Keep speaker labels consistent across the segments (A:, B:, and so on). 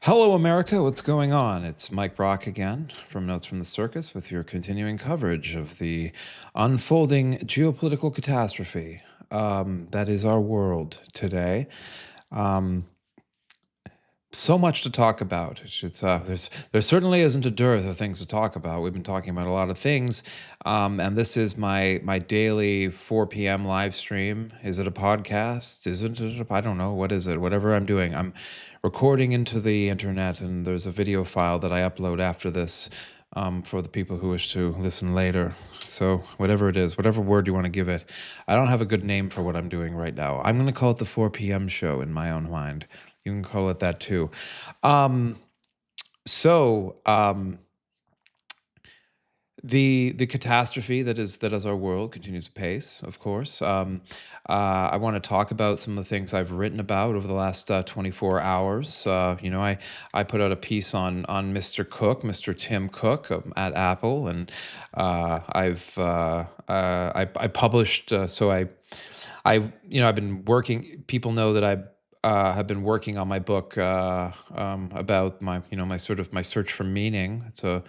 A: Hello, America. What's going on? It's Mike Brock again from Notes from the Circus with your continuing coverage of the unfolding geopolitical catastrophe that is our world today. Um, so much to talk about. There certainly isn't a dearth of things to talk about. We've been talking about a lot of things, and this is my daily 4 p.m. live stream. Is it a podcast? Isn't it? I don't know. What is it? Whatever I'm doing, I'm recording into the internet, and there's a video file that I upload after this for the people who wish to listen later. So whatever it is, whatever word you want to give it, I don't have a good name for what I'm doing right now. I'm going to call it the 4 p.m. show in my own mind. You can call it that too. Um, so the catastrophe that is our world continues to pace, of course. I want to talk about some of the things I've written about over the last 24 hours. I put out a piece on Mr. Cook, Mr. Tim Cook at Apple, and I published. I've been working. People know that I have been working on my book about my search for meaning. It's a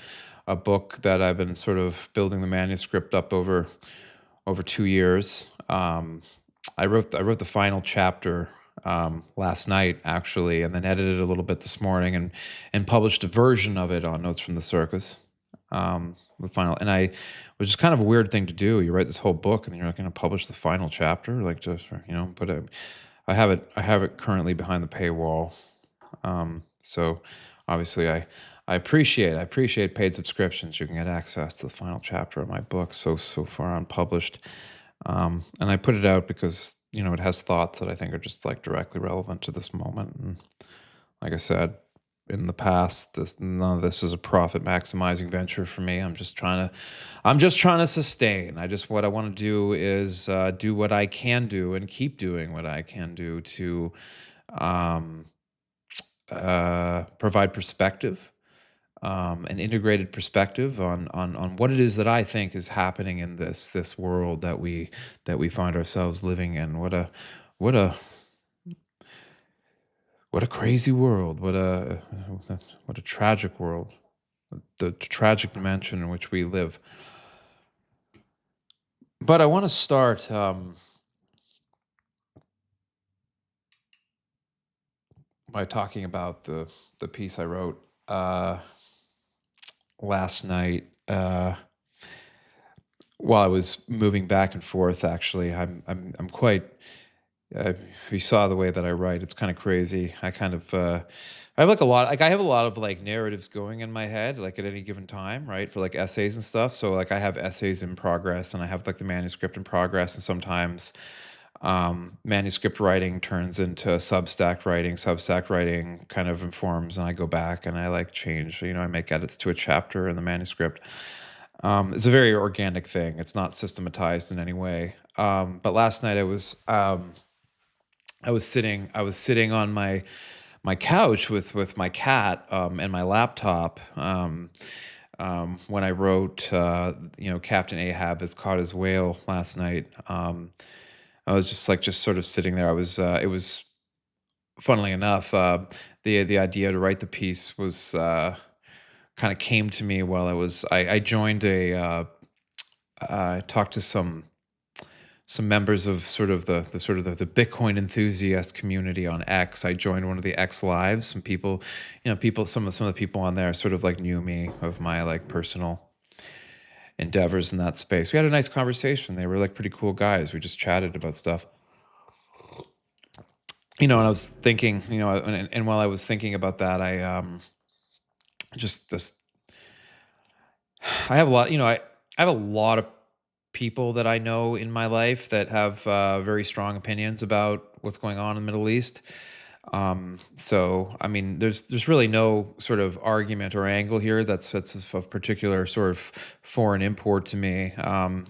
A: book that I've been sort of building the manuscript up over 2 years. I wrote the final chapter last night actually, and then edited a little bit this morning and published a version of it on Notes from the Circus. The final, and which is kind of a weird thing to do. You write this whole book and then you're not going to publish the final chapter, like just but I have it currently behind the paywall. So obviously I appreciate paid subscriptions. You can get access to the final chapter of my book so far unpublished. And I put it out because it has thoughts that I think are just like directly relevant to this moment. And like I said in the past, none of this is a profit maximizing venture for me. I'm just trying to sustain. What I want to do is do what I can do and keep doing what I can do to provide perspective, an integrated perspective on what it is that I think is happening in this world that we find ourselves living in. What a crazy world. What a tragic world. The tragic dimension in which we live. But I want to start by talking about the piece I wrote last night while I was moving back and forth. Actually, I'm quite. If you saw the way that I write, it's kind of crazy. I have like a lot. Like I have a lot of like narratives going in my head, like at any given time, right? For like essays and stuff. So like I have essays in progress, and I have like the manuscript in progress, and sometimes manuscript writing turns into Substack writing. Substack writing kind of informs, and I go back and I like change. I make edits to a chapter in the manuscript. It's a very organic thing. It's not systematized in any way. But last night I was sitting on my couch with my cat and my laptop when I wrote Captain Ahab has caught his whale last night. I was just sort of sitting there. It was, funnily enough, the idea to write the piece was kind of came to me while I joined I talked to some members of sort of the Bitcoin enthusiast community on X. I joined one of the X lives. Some people, some of the people on there sort of like knew me of my like personal endeavors in that space. We had a nice conversation. They were like pretty cool guys. We just chatted about stuff. And I was thinking, and while I was thinking about that, I just I have a lot, I have a lot of people that I know in my life that have very strong opinions about what's going on in the Middle East. So I mean, there's really no sort of argument or angle here that's of particular sort of foreign import to me,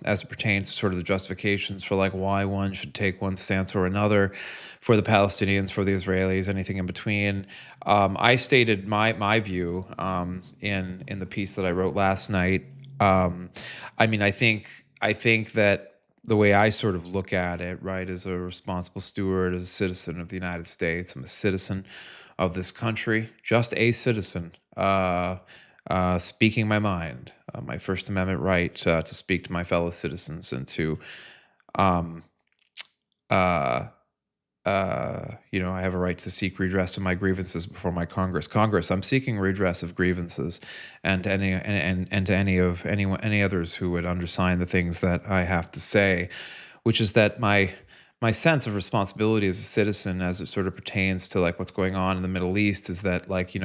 A: as it pertains to sort of the justifications for like why one should take one stance or another, for the Palestinians, for the Israelis, anything in between. I stated my view in the piece that I wrote last night. I mean, I think that the way I sort of look at it, right, as a responsible steward, as a citizen of the United States, I'm a citizen of this country, just a citizen, speaking my mind, my First Amendment right to speak to my fellow citizens and to, um, uh, I have a right to seek redress of my grievances before my Congress. Congress, I'm seeking redress of grievances, and to and to any others who would undersign the things that I have to say, which is that my sense of responsibility as a citizen, as it sort of pertains to like what's going on in the Middle East, is that like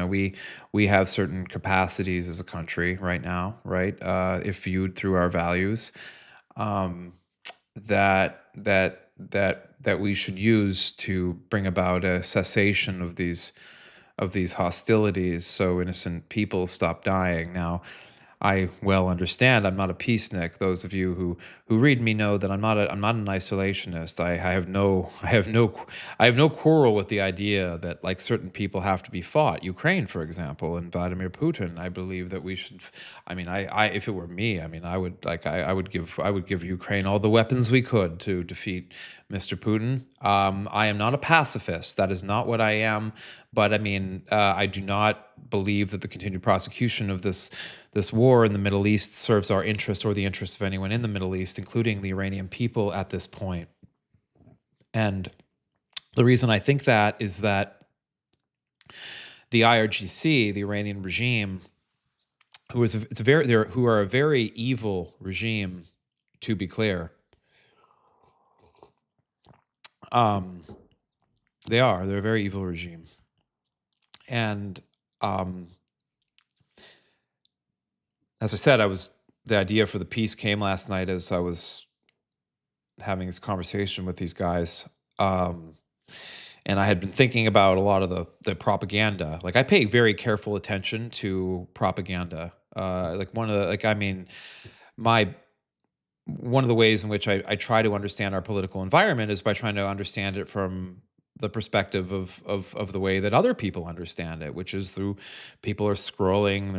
A: we have certain capacities as a country right now, right? If viewed through our values, um, that we should use to bring about a cessation of these hostilities, so innocent people stop dying. Now, I well understand I'm not a peacenik. Those of you who read me know that I'm not an isolationist. I have no quarrel with the idea that like certain people have to be fought. Ukraine, for example, and Vladimir Putin. I believe that we should. I mean, I if it were me, I mean, I would give Ukraine all the weapons we could to defeat Mr. Putin. I am not a pacifist. That is not what I am. But I mean, I do not believe that the continued prosecution of this war in the Middle East serves our interests or the interests of anyone in the Middle East, including the Iranian people at this point. And the reason I think that is that the IRGC, the Iranian regime, who are a very evil regime, to be clear. Um, they're a very evil regime, and as I said, the idea for the piece came last night as I was having this conversation with these guys. And I had been thinking about a lot of the propaganda. Like I pay very careful attention to propaganda. My one of the ways in which I try to understand our political environment is by trying to understand it from the perspective of the way that other people understand it, which is through people are scrolling and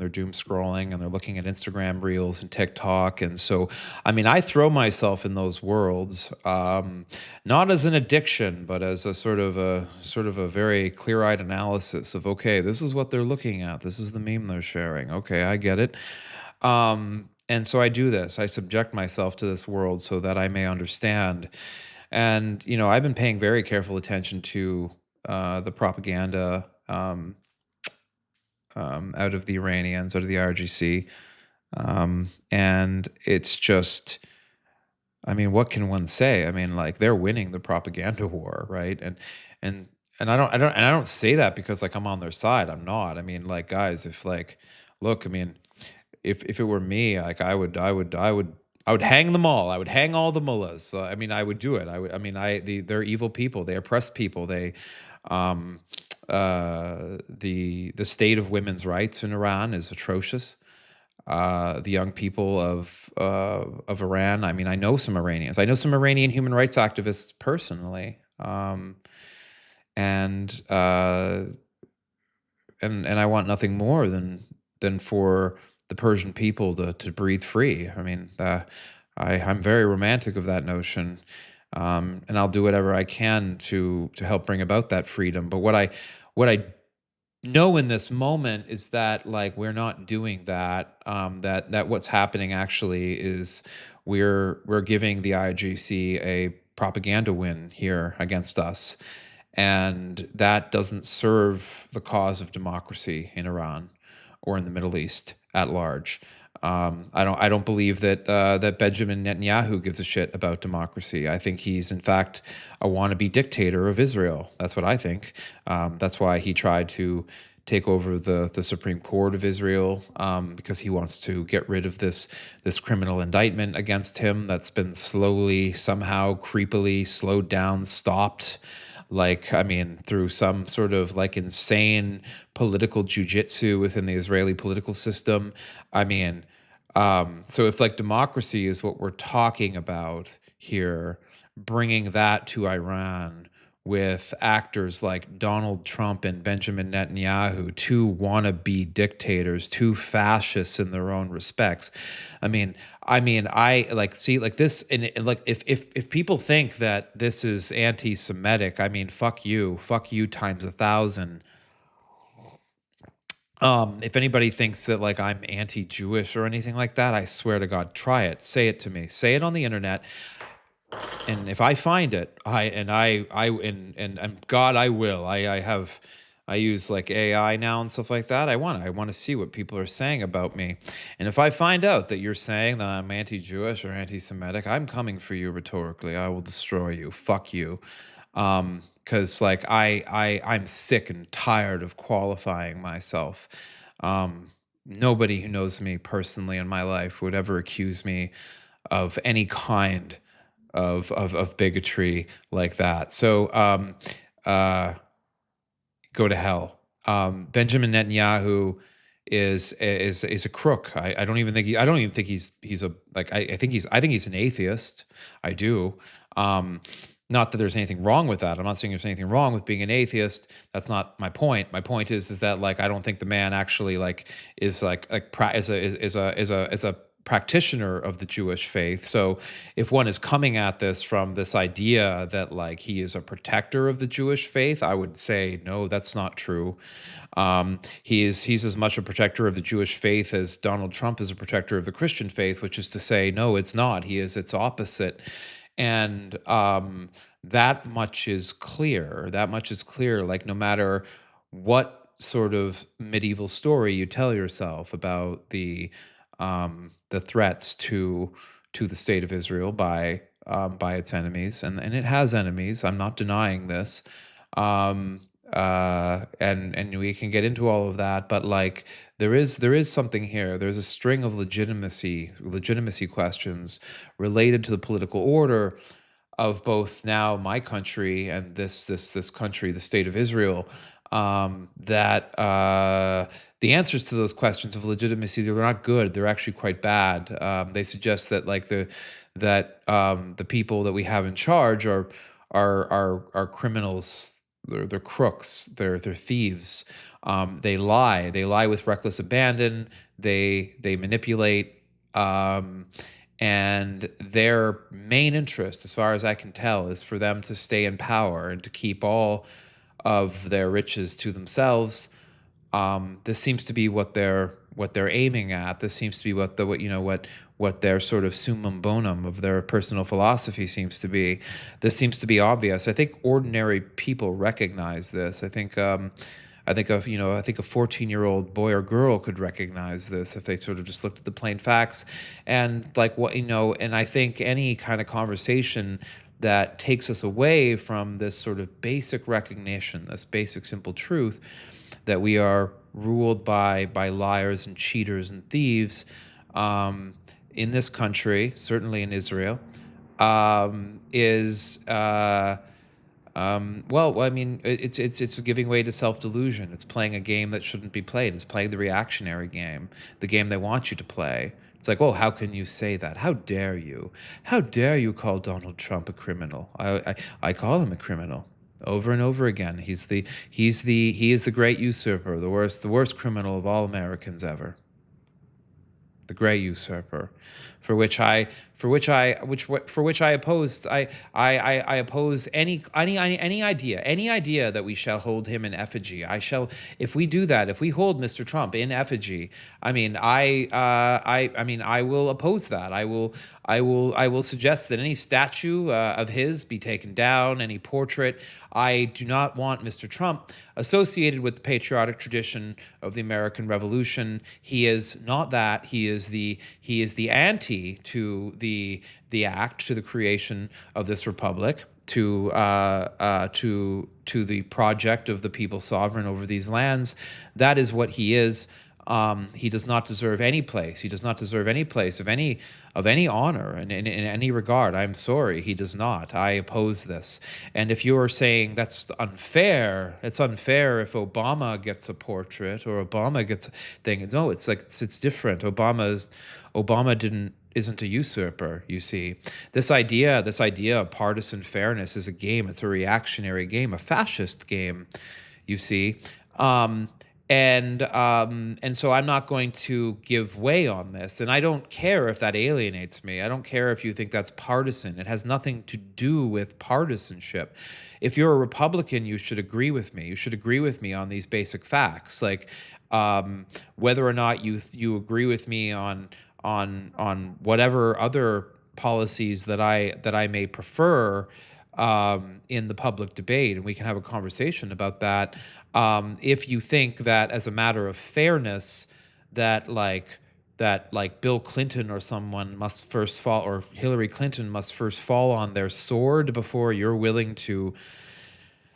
A: they're doom scrolling and they're looking at Instagram reels and TikTok. And so, I mean, I throw myself in those worlds, not as an addiction, but as a sort of a very clear-eyed analysis of, okay, this is what they're looking at. This is the meme they're sharing. Okay, I get it. And so I do this. I subject myself to this world so that I may understand. And I've been paying very careful attention to the propaganda out of the Iranians, out of the IRGC, and it's just, I mean, what can one say? I mean, like they're winning the propaganda war, right? And I don't say that because like I'm on their side. I'm not. I mean, like guys, if like, look, I mean, if it were me, like I would hang them all. I would hang all the mullahs. So, I mean, I would do it. They're evil people. They oppress people. Um, the state of women's rights in Iran is atrocious. The young people of Iran. I mean, I know some Iranians. I know some Iranian human rights activists personally. And I want nothing more than for the Persian people to breathe free. I mean, I'm very romantic of that notion, and I'll do whatever I can to help bring about that freedom. But what I know in this moment is that like we're not doing that. That what's happening actually is we're giving the IGC a propaganda win here against us, and that doesn't serve the cause of democracy in Iran or in the Middle East at large. I don't believe that Benjamin Netanyahu gives a shit about democracy. I think he's in fact a wannabe dictator of Israel. That's what I think. That's why he tried to take over the Supreme Court of Israel, because he wants to get rid of this criminal indictment against him that's been slowly, somehow, creepily slowed down, stopped. Like, I mean, through some sort of like insane political jujitsu within the Israeli political system. I mean, so if like democracy is what we're talking about here, bringing that to Iran with actors like Donald Trump and Benjamin Netanyahu, two wannabe dictators, two fascists in their own respects. I like see like this, and like if people think that this is anti-Semitic, I mean, fuck you times 1,000. If anybody thinks that like I'm anti-Jewish or anything like that, I swear to God, try it. Say it to me. Say it on the internet. And if I find it, and God, I will. I use like AI now and stuff like that. I want to see what people are saying about me. And if I find out that you're saying that I'm anti-Jewish or anti-Semitic, I'm coming for you rhetorically. I will destroy you. Fuck you. Because like I'm sick and tired of qualifying myself. Nobody who knows me personally in my life would ever accuse me of any kind of bigotry like that. So uh, go to hell. Benjamin Netanyahu is a crook. I don't even think I don't even think he's a like I think he's an atheist. I do. Not that there's anything wrong with that. I'm not saying there's anything wrong with being an atheist. That's not my point. My point is that like I don't think the man actually like is is a practitioner of the Jewish faith. So if one is coming at this from this idea that like he is a protector of the Jewish faith, I would say no, that's not true. He's as much a protector of the Jewish faith as Donald Trump is a protector of the Christian faith, which is to say, no, it's not. He is its opposite. And that much is clear. That much is clear. Like, no matter what sort of medieval story you tell yourself about the threats to the state of Israel by its enemies, and it has enemies. I'm not denying this. And we can get into all of that, but like there is something here. There's a string of legitimacy questions related to the political order of both now my country and this country, the state of Israel. That the answers to those questions of legitimacy, they're not good. They're actually quite bad. They suggest that like the people that we have in charge are criminals. They're crooks. They're thieves. They lie. They lie with reckless abandon. They manipulate. And their main interest, as far as I can tell, is for them to stay in power and to keep all of their riches to themselves. This seems to be what they're aiming at. This seems to be what their sort of summum bonum of their personal philosophy seems to be. This seems to be obvious. I think ordinary people recognize this. I think a 14-year-old boy or girl could recognize this if they sort of just looked at the plain facts. And like and I think any kind of conversation that takes us away from this sort of basic recognition, this basic simple truth that we are ruled by liars and cheaters and thieves, in this country, certainly in Israel, is well, I mean, it's giving way to self-delusion. It's playing a game that shouldn't be played. It's playing the reactionary game, the game they want you to play. It's like, oh, how can you say that? How dare you? How dare you call Donald Trump a criminal? I call him a criminal over and over again. He is the great usurper, the worst criminal of all Americans ever. The great usurper, for which I opposed. I oppose any idea that we shall hold him in effigy. If we do that, if we hold Mr. Trump in effigy, I mean, I will oppose that. I will suggest that any statue of his be taken down, any portrait. I do not want Mr. Trump associated with the patriotic tradition of the American Revolution. He is not that. He is the anti to the act, to the creation of this republic, to the project of the people sovereign over these lands. That is what he is. He does not deserve any place. He does not deserve any place of any honor in any regard. I'm sorry, he does not. I oppose this. And if you are saying that's unfair, it's unfair if Obama gets a portrait or Obama gets a thing. No, it's like it's different. Obama isn't a usurper. You see, this idea of partisan fairness is a game. It's a reactionary game, a fascist game. You see, um, and so I'm not going to give way on this. And I don't care if that alienates me. I don't care if you think that's partisan. It has nothing to do with partisanship. If you're a Republican, you should agree with me. You should agree with me on these basic facts, like whether or not you agree with me on whatever other policies that I may prefer in the public debate, and we can have a conversation about that. If you think that, as a matter of fairness, that like Bill Clinton or someone must first fall, or Hillary Clinton must first fall on their sword before you're willing to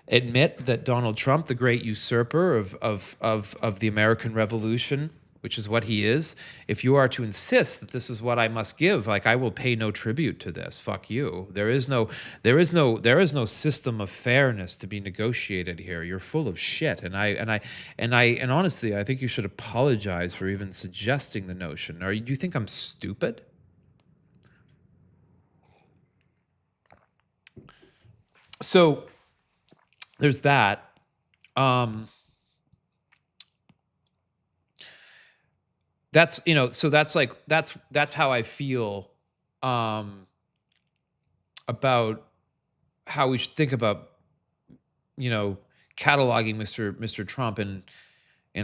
A: admit that Donald Trump, the great usurper of the American Revolution, which is what he is, if you are to insist that this is what I must give, like, I will pay no tribute to this. Fuck you. There is no system of fairness to be negotiated here. You're full of shit. And honestly, I think you should apologize for even suggesting the notion. Or do you think I'm stupid? So there's that. Um, so that's how I feel um, about how we should think about you know cataloging Mr. Trump in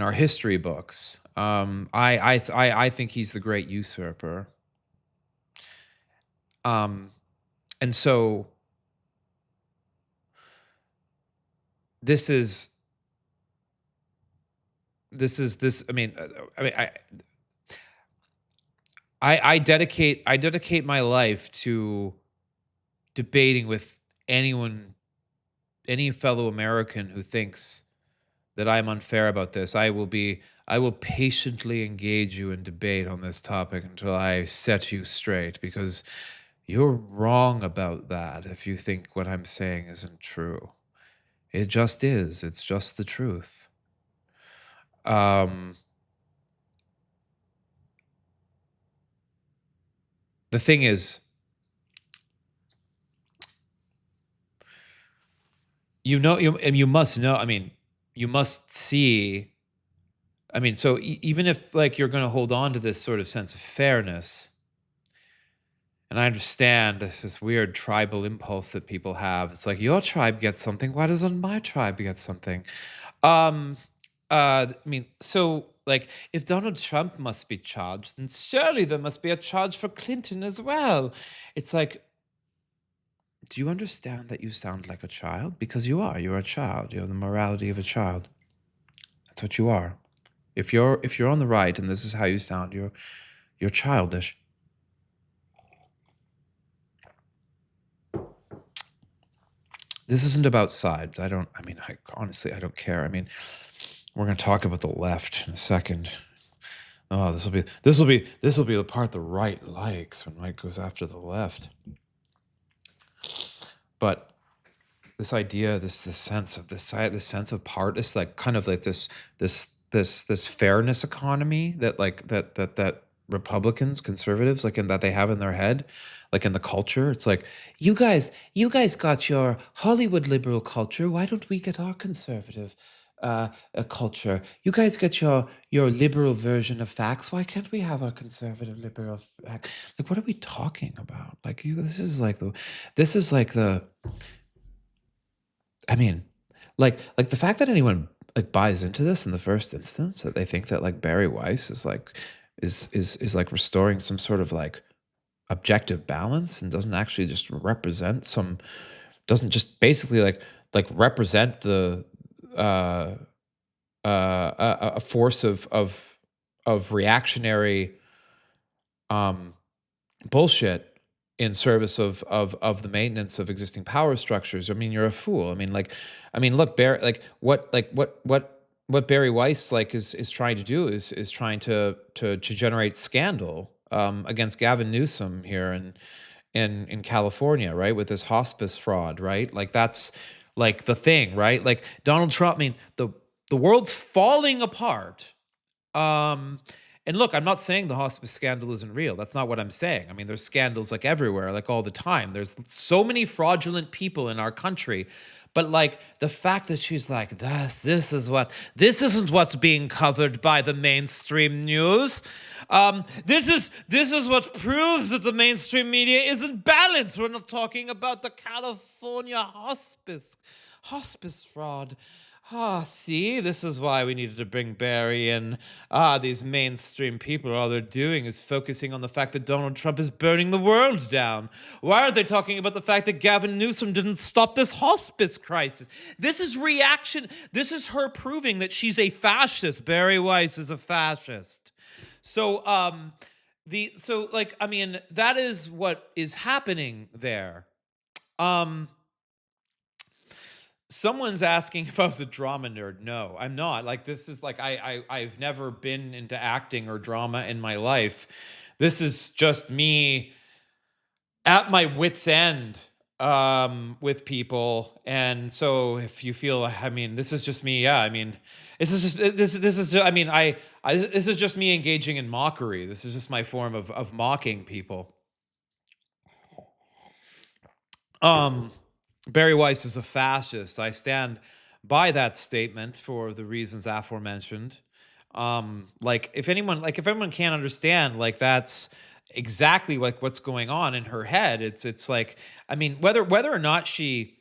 A: our history books. I think he's the great usurper. Um, and so this is this. I dedicate my life to debating with anyone, any fellow American who thinks that I'm unfair about this. I will patiently engage you in debate on this topic until I set you straight, because you're wrong about that if you think what I'm saying isn't true. It just is. It's just the truth. Um, the thing is, and you must know. You must see. So even if, like, you're going to hold on to this sort of sense of fairness, and I understand this weird tribal impulse that people have. It's like, your tribe gets something. Why doesn't my tribe get something? Um, so, like, if Donald Trump must be charged, then surely there must be a charge for Clinton as well. It's like, do you understand that you sound like a child? Because you are. You're a child. You have the morality of a child. That's what you are. If you're on the right and this is how you sound, you're childish. This isn't about sides. Honestly, I don't care. We're going to talk about the left in a second. Oh, this will be the part the right likes, when Mike goes after the left. But this idea, this sense of part, this like kind of like this fairness economy that Republicans, conservatives, like, in that they have in their head, like in the culture. It's like, you guys got your Hollywood liberal culture. Why don't we get our conservative culture? You guys get your liberal version of facts. Why can't we have our conservative liberal facts? Like, what are we talking about? Like, this is like the I mean, like the fact that anyone, like, buys into this in the first instance, that they think that, like, Barry Weiss is like is like restoring some sort of, like, objective balance, and doesn't actually just represent some doesn't just basically like represent the uh a force of reactionary um bullshit in service of the maintenance of existing power structures. You're a fool. Look, Barry, what Barry Weiss, like, is trying to do is trying to generate scandal against Gavin Newsom here in California, right? With this hospice fraud, right? Like, that's like the thing, right? Like, Donald Trump, the world's falling apart. Um And look, I'm not saying the hospice scandal isn't real. That's not what I'm saying. I mean, there's scandals like everywhere, like all the time. There's so many fraudulent people in our country. But like the fact that she's like, this isn't what's being covered by the mainstream news. This is what proves that the mainstream media isn't balanced. We're not talking about the California hospice fraud. See, this is why we needed to bring Barry in. These mainstream people, all they're doing is focusing on the fact that Donald Trump is burning the world down. Why aren't they talking about the fact that Gavin Newsom didn't stop this hospice crisis? This is reaction. This is her proving that she's a fascist. Barry Weiss is a fascist. So, that is what is happening there. Someone's asking if I was a drama nerd. No, I'm not. Like, this is like, I've never been into acting or drama in my life. This is just me at my wit's end with people. And so if you feel, I mean, this is just me. Yeah. I mean, this is just me engaging in mockery. This is just my form of mocking people. Barry Weiss is a fascist. I stand by that statement for the reasons aforementioned. If everyone can't understand, like, that's exactly like what's going on in her head. It's like, I mean, whether or not she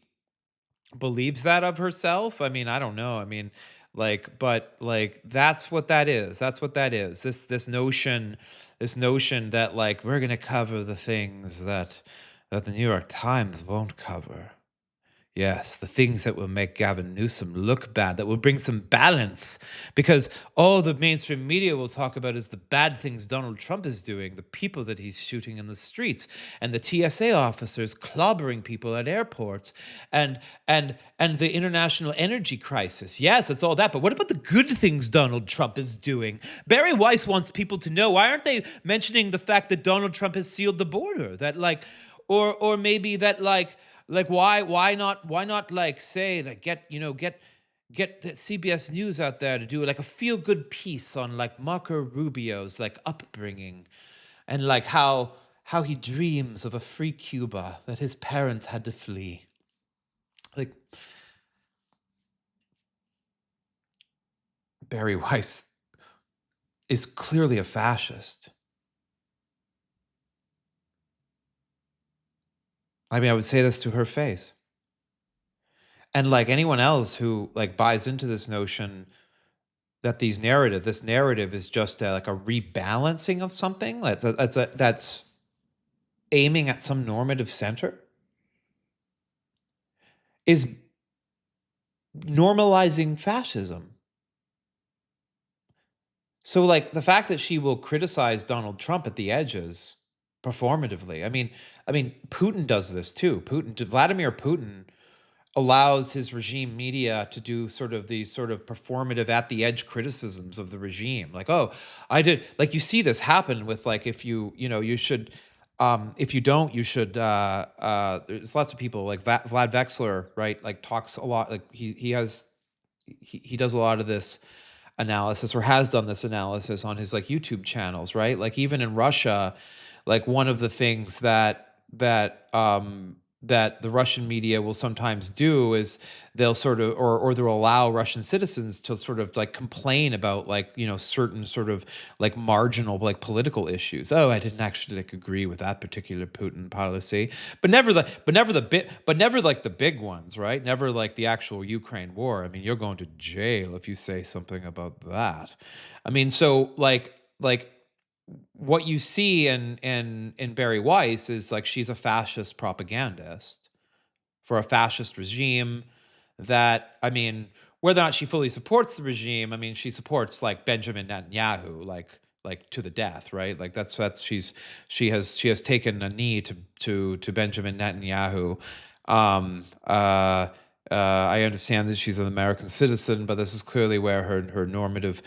A: believes that of herself, I mean, I don't know. I mean, but that's what that is. That's what that is. This notion that, like, we're gonna cover the things that the New York Times won't cover. Yes, the things that will make Gavin Newsom look bad, that will bring some balance, because all the mainstream media will talk about is the bad things Donald Trump is doing, the people that he's shooting in the streets, and the TSA officers clobbering people at airports, and the international energy crisis. Yes, it's all that, but what about the good things Donald Trump is doing? Barry Weiss wants people to know. Why aren't they mentioning the fact that Donald Trump has sealed the border? That, like, or maybe that, like why not like say, like, get the CBS News out there to do like a feel good piece on, like, Marco Rubio's, like, upbringing, and like how he dreams of a free Cuba that his parents had to flee. Like, Barry Weiss is clearly a fascist. I mean, I would say this to her face. And, like, anyone else who, like, buys into this notion that this narrative is just like a rebalancing of something that's aiming at some normative center, is normalizing fascism. So, like, the fact that she will criticize Donald Trump at the edges performatively. I mean, Putin does this too. Vladimir Putin allows his regime media to do sort of these sort of performative at the edge criticisms of the regime. Like, oh, I did, like, you see this happen with, like, if you should, if you don't, you should, there's lots of people like Vlad Vexler, right? Like, talks a lot, like he does a lot of this analysis, or has done this analysis on his, like, YouTube channels, right? Like, even in Russia, like, one of the things that the Russian media will sometimes do is they'll sort of, or they'll allow Russian citizens to sort of, like, complain about, like, certain sort of, like, marginal, like, political issues. Oh, I didn't actually, like, agree with that particular Putin policy, but never like the big ones, right? Never like the actual Ukraine war. I mean, you're going to jail if you say something about that. I mean, so like what you see in Barry Weiss is, like, she's a fascist propagandist for a fascist regime that, I mean, whether or not she fully supports the regime, I mean, she supports, like, Benjamin Netanyahu, like to the death, right? Like, she has taken a knee to Benjamin Netanyahu. I understand that she's an American citizen, but this is clearly where her normative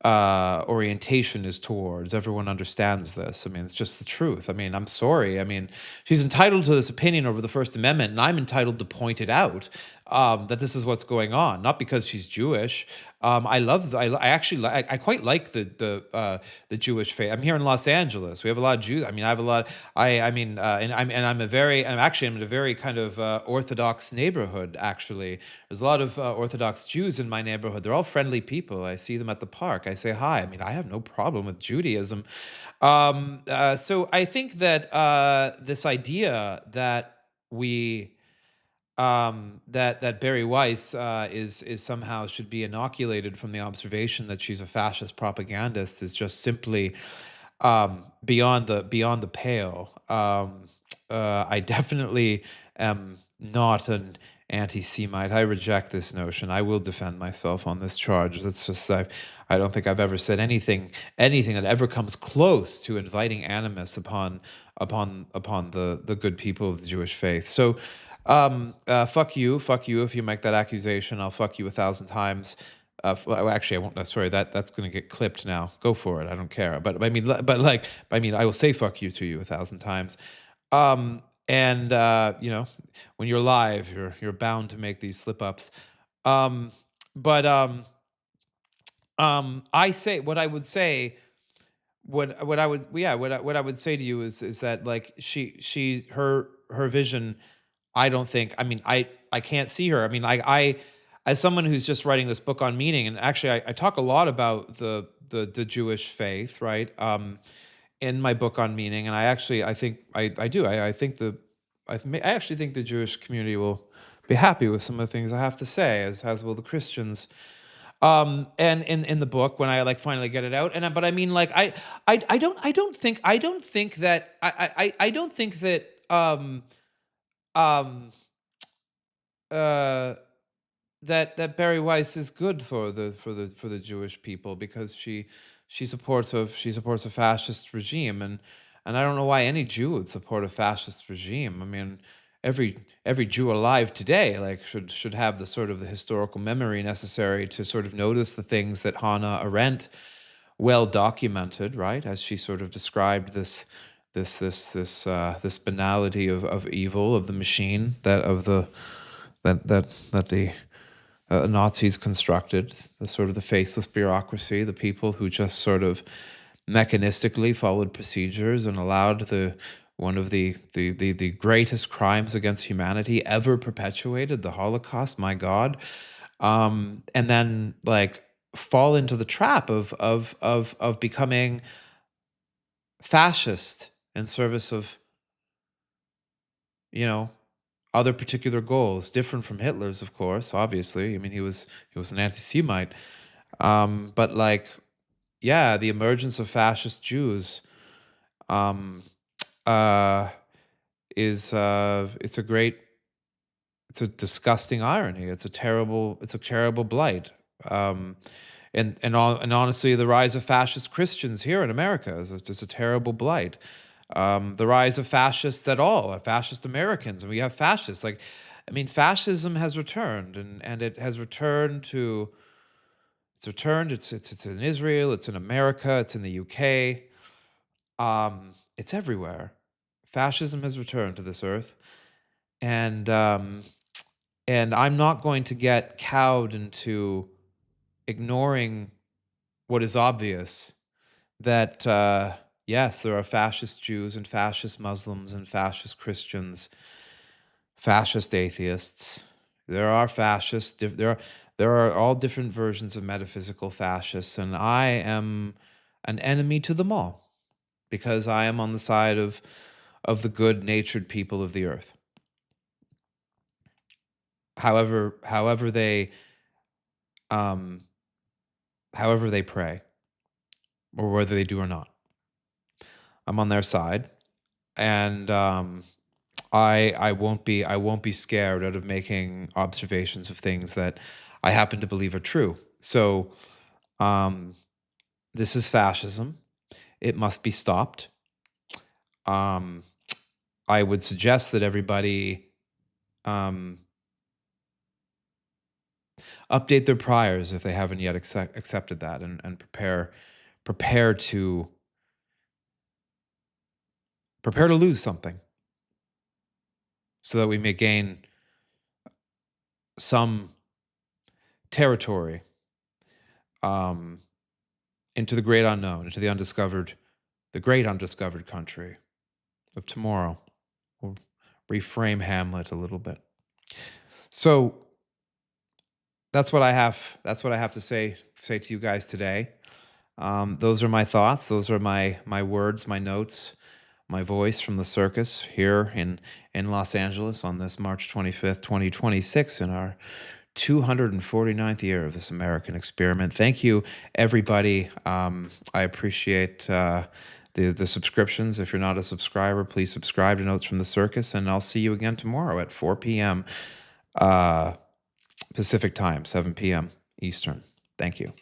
A: orientation is towards. Everyone understands this. I mean, it's just the truth. I mean, I'm sorry. I mean, she's entitled to this opinion over the First Amendment, and I'm entitled to point it out. that this is what's going on, not because she's Jewish. I love, I actually, I quite like the Jewish faith. I'm here in Los Angeles. We have a lot of Jews. I mean, I have a lot. I'm in a very kind of Orthodox neighborhood. Actually, there's a lot of Orthodox Jews in my neighborhood. They're all friendly people. I see them at the park. I say hi. I mean, I have no problem with Judaism. So I think that this idea that we that Barry Weiss is somehow should be inoculated from the observation that she's a fascist propagandist is just simply beyond the pale. I definitely am not an anti-Semite. I reject this notion. I will defend myself on this charge. It's just I don't think I've ever said anything that ever comes close to inviting animus upon the good people of the Jewish faith. So fuck you if you make that accusation. I'll fuck you 1,000 times. Well, actually, I won't. Sorry, that's going to get clipped now. Go for it. I don't care. But I mean, I will say fuck you to you 1,000 times. And when you're live, you're bound to make these slip ups. But I say what I would say. What I would yeah what I would say to you is that like her vision. I don't think. I mean, I can't see her. I mean, I as someone who's just writing this book on meaning, and actually, I talk a lot about the Jewish faith, right? In my book on meaning, and I think I do. I think I actually think the Jewish community will be happy with some of the things I have to say, as will the Christians. And in the book when I like finally get it out, but I mean, like I don't think that I don't think that um uh that Barry Weiss is good for the Jewish people because she supports a fascist regime, and I don't know why any Jew would support a fascist regime. I mean, every Jew alive today like should have the sort of the historical memory necessary to sort of notice the things that Hannah Arendt well documented, right, as she sort of described this banality of evil, of the machine, that the Nazis constructed, the sort of the faceless bureaucracy, the people who just sort of mechanistically followed procedures and allowed one of the greatest crimes against humanity ever perpetuated, the Holocaust, my God, and then like fall into the trap of becoming fascist in service of, you know, other particular goals, different from Hitler's, of course, obviously. I mean, he was an anti-Semite. But like, yeah, the emergence of fascist Jews um, uh, is it's a disgusting irony. It's a terrible blight. Um, and honestly, the rise of fascist Christians here in America is just a terrible blight. The rise of fascists at all, fascist Americans, and we have fascists. Like, I mean, fascism has returned, and it has returned to. It's returned. It's in Israel. It's in America. It's in the UK. It's everywhere. Fascism has returned to this earth, and I'm not going to get cowed into ignoring what is obvious, that yes, there are fascist Jews and fascist Muslims and fascist Christians, fascist atheists. There are fascists. There are all different versions of metaphysical fascists, and I am an enemy to them all because I am on the side of the good-natured people of the earth. However um, they pray, or whether they do or not, I'm on their side, and I won't be scared out of making observations of things that I happen to believe are true. So um, this is fascism. It must be stopped. Um, I would suggest that everybody um, update their priors if they haven't yet accepted that, and prepare to lose something so that we may gain some territory, um, into the great unknown, into the great undiscovered country of tomorrow. We'll reframe Hamlet a little bit. So that's what I have. That's what I have to say to you guys today. Those are my thoughts. Those are my words, my notes, my voice from the circus here in Los Angeles on this March 25th, 2026, in our 249th year of this American experiment. Thank you, everybody. I appreciate the subscriptions. If you're not a subscriber, please subscribe to Notes from the Circus, and I'll see you again tomorrow at 4 p.m. Pacific time, 7 p.m. Eastern. Thank you.